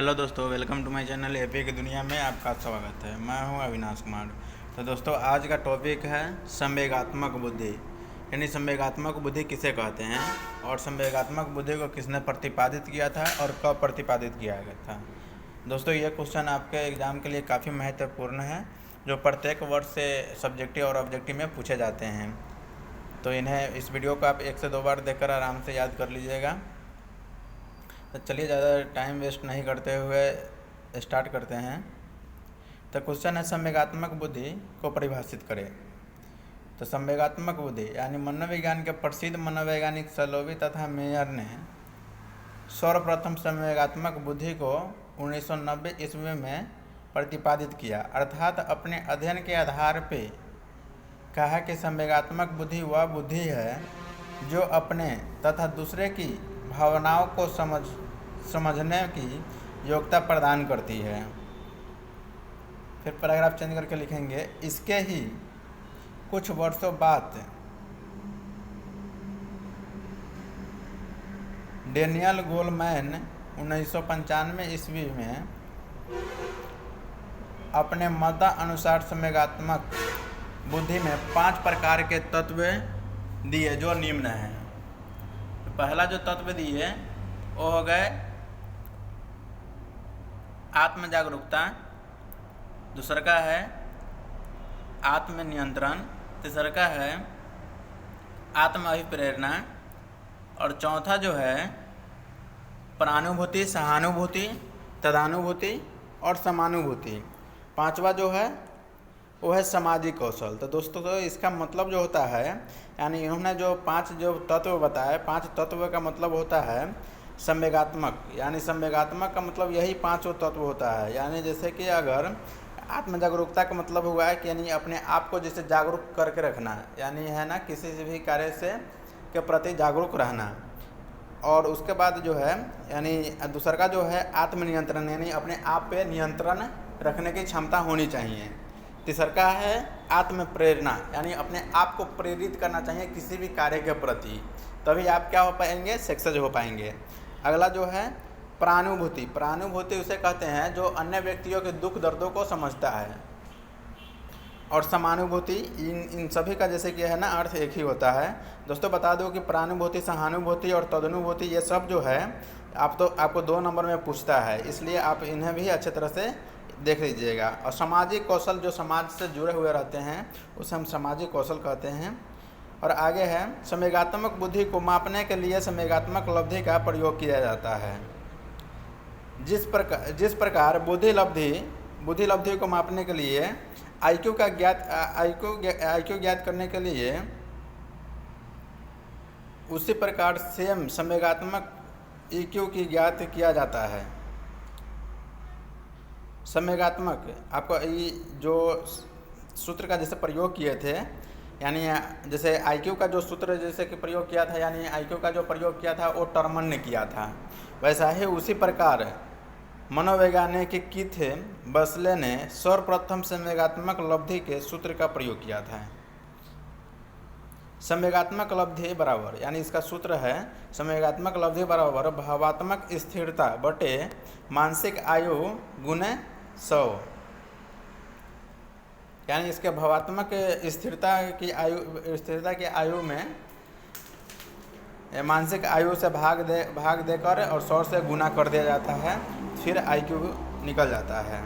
Hello दोस्तों, welcome to my channel AP की दुनिया में आपका स्वागत है। मैं हूं अविनाश कुमार। तो दोस्तों, आज का टॉपिक है संवेगात्मक बुद्धि, यानी संवेगात्मक बुद्धि किसे कहते हैं और संवेगात्मक बुद्धि को किसने प्रतिपादित किया था और कब प्रतिपादित किया गया था। दोस्तों, ये क्वेश्चन आपके एग्ज़ाम के लिए काफ़ी महत्वपूर्ण है, जो प्रत्येक वर्ष से सब्जेक्टिव और ऑब्जेक्टिव में पूछे जाते हैं। तो इस वीडियो को आप 1 से 2 बार देखकर आराम से याद कर लीजिएगा। तो चलिए, ज़्यादा टाइम वेस्ट नहीं करते हुए स्टार्ट करते हैं। तो क्वेश्चन है, संवेगात्मक बुद्धि को परिभाषित करें। तो संवेगात्मक बुद्धि यानी मनोविज्ञान के प्रसिद्ध मनोवैज्ञानिक सलोवी तथा मेयर ने सर्वप्रथम संवेगात्मक बुद्धि को 1990 ईस्वी में प्रतिपादित किया, अर्थात अपने अध्ययन के आधार पे कहा कि संवेगात्मक बुद्धि वह बुद्धि है जो अपने तथा दूसरे की भावनाओं को समझने की योग्यता प्रदान करती है। फिर पैराग्राफ चेंज करके लिखेंगे, इसके ही कुछ वर्षों बाद डेनियल गोलमैन 1995 ईस्वी में अपने मतानुसार संवेगात्मक बुद्धि में 5 प्रकार के तत्व दिए जो निम्न हैं। तो पहला जो तत्व दिए वो हो गए आत्म जागरूकता, दूसरा का है आत्म नियंत्रण, तीसरा का है आत्म अभिप्रेरणा और चौथा जो है प्रानुभूति, सहानुभूति, तदानुभूति और समानुभूति। पांचवा जो है वो है सामाजिक कौशल। तो दोस्तों, तो इसका मतलब जो होता है, यानी इन्होंने जो 5 जो तत्व बताए, 5 तत्व का मतलब होता है संवेगात्मक, यानी संवेगात्मक का मतलब यही 5 तत्व होता है। यानी जैसे कि अगर आत्म जागरूकता का मतलब हुआ है कि यानी अपने आप को जैसे जागरूक करके रखना, यानी है ना, किसी से भी कार्य से के प्रति जागरूक रहना। और उसके बाद जो है यानी दूसरा का जो है आत्मनियंत्रण, यानी अपने आप पे नियंत्रण रखने की क्षमता होनी चाहिए। तीसरा का है आत्म प्रेरणा, यानी अपने आप को प्रेरित करना चाहिए किसी भी कार्य के प्रति, तभी आप क्या हो पाएंगे, सक्सेस हो पाएंगे। अगला जो है प्रानुभूति, प्रानुभूति उसे कहते हैं जो अन्य व्यक्तियों के दुख दर्दों को समझता है। और समानुभूति, इन सभी का जैसे कि है ना अर्थ एक ही होता है। दोस्तों, बता दो कि प्रानुभूति, सहानुभूति और तदनुभूति ये सब जो है आपको 2 नंबर में पूछता है, इसलिए आप इन्हें भी अच्छे तरह से देख लीजिएगा। और सामाजिक कौशल जो समाज से जुड़े हुए रहते हैं उसे हम सामाजिक कौशल कहते हैं। और आगे है संवेगात्मक बुद्धि को मापने के लिए संवेगात्मक लब्धि का प्रयोग किया जाता है। जिस प्रकार बुद्धि लब्धि को मापने के लिए आईक्यू ज्ञात करने के लिए उसी प्रकार सेम संवेगात्मक ईक्यू की ज्ञात किया जाता है। संवेगात्मक आपको ये जो सूत्र का जैसे प्रयोग किए थे, यानी जैसे आईक्यू का जो सूत्र जैसे कि प्रयोग किया था, यानी आईक्यू का जो प्रयोग किया था वो टर्मन ने किया था, वैसा ही उसी प्रकार मनोवैज्ञानिक कीथ बसले ने सर्वप्रथम संवेगात्मक लब्धि के सूत्र का प्रयोग किया था। संवेगात्मक लब्धि बराबर, यानी इसका सूत्र है संवेगात्मक लब्धि बराबर भावात्मक स्थिरता बटे मानसिक आयु गुने 100। यानी इसके भावात्मक स्थिरता की आयु में मानसिक आयु से भाग देकर और 100 से गुना कर दिया जाता है, फिर आईक्यू निकल जाता है।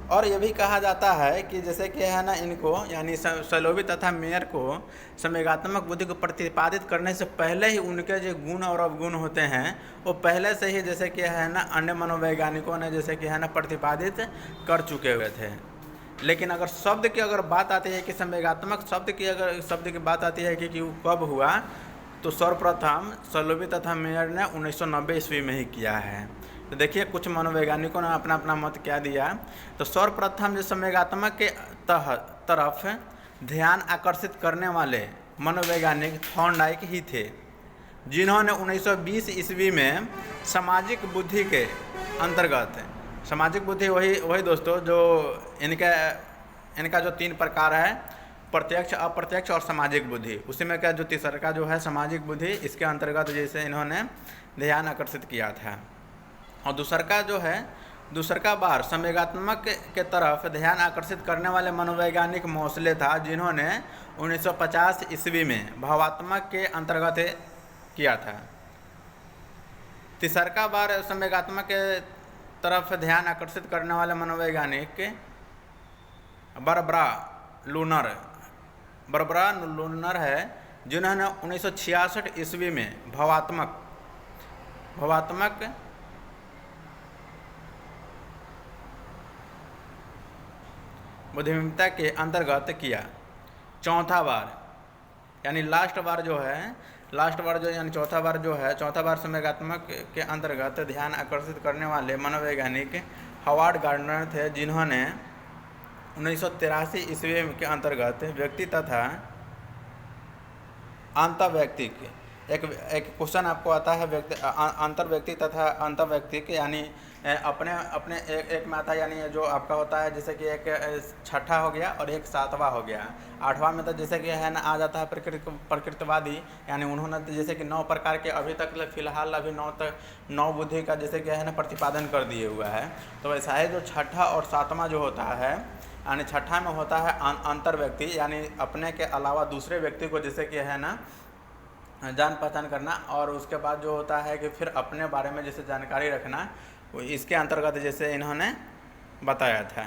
और ये भी कहा जाता है कि जैसे कि है ना, इनको यानी सलोवी तथा मेयर को संवेगात्मक बुद्धि को प्रतिपादित करने से पहले ही उनके जो गुण और अवगुण होते हैं वो पहले से ही जैसे कि है ना अन्य मनोवैज्ञानिकों ने जैसे कि है ना प्रतिपादित कर चुके हुए थे। लेकिन अगर शब्द की अगर बात आती है कि संवेगात्मक शब्द की बात आती है कि वो कब हुआ, तो सर्वप्रथम सलोवी तथा मेयर ने 1990 ईस्वी में ही किया है। तो देखिए, कुछ मनोवैज्ञानिकों ने अपना अपना मत क्या दिया। तो सर्वप्रथम जो संवेगात्मक के तरफ ध्यान आकर्षित करने वाले मनोवैज्ञानिक थॉर्नडाइक ही थे, जिन्होंने 1920 ईस्वी में सामाजिक बुद्धि के अंतर्गत, सामाजिक बुद्धि वही दोस्तों जो इनका जो 3 प्रकार है, प्रत्यक्ष, अप्रत्यक्ष और सामाजिक बुद्धि, उसी में क्या जो तीसरा का जो है सामाजिक बुद्धि, इसके अंतर्गत जैसे इन्होंने ध्यान आकर्षित किया था। और दूसरा बार संवेगात्मक के तरफ ध्यान आकर्षित करने वाले मनोवैज्ञानिक मोसले था, जिन्होंने 1950 ईस्वी में भावात्मक के अंतर्गत किया था। तीसरा बार संवेगात्मक के तरफ ध्यान आकर्षित करने वाले मनोवैज्ञानिक बारबरा लूनर है, जिन्होंने 1966 ईस्वी में भावात्मक बुद्धिमत्ता के अंतर्गत किया। चौथा बार यानी चौथा बार संवेगात्मक के अंतर्गत ध्यान आकर्षित करने वाले मनोवैज्ञानिक हॉवर्ड गार्डनर थे, जिन्होंने 1983 ईस्वी के अंतर्गत व्यक्ति तथा अंतर्व्यक्तिक एक क्वेश्चन आपको आता है अंतर्व्यक्ति तथा अंतर्व्यक्तिक यानी अपने एक में आता है, यानी जो आपका होता है जैसे कि एक छठा हो गया और एक सातवां हो गया। आठवां में तो जैसे कि है ना आ जाता है प्रकृतिवादी, यानी उन्होंने तो जैसे कि 9 प्रकार के अभी तक फिलहाल अभी 9 बुद्धि का जैसे कि है ना प्रतिपादन कर दिए हुआ है। तो वैसा है जो छठा और सातवां जो होता है, यानी छठा में होता है अंतर्व्यक्ति, यानी अपने के अलावा दूसरे व्यक्ति को जैसे कि है ना जान पहचान करना, और उसके बाद जो होता है कि फिर अपने बारे में जैसे जानकारी रखना, वो इसके अंतर्गत जैसे इन्होंने बताया था।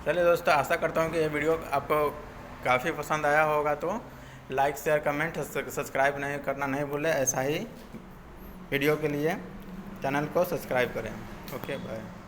चलिए दोस्तों, आशा करता हूँ कि ये वीडियो आपको काफ़ी पसंद आया होगा, तो लाइक शेयर कमेंट सब्सक्राइब करना नहीं भूलें। ऐसा ही वीडियो के लिए चैनल को सब्सक्राइब करें। Okay bye.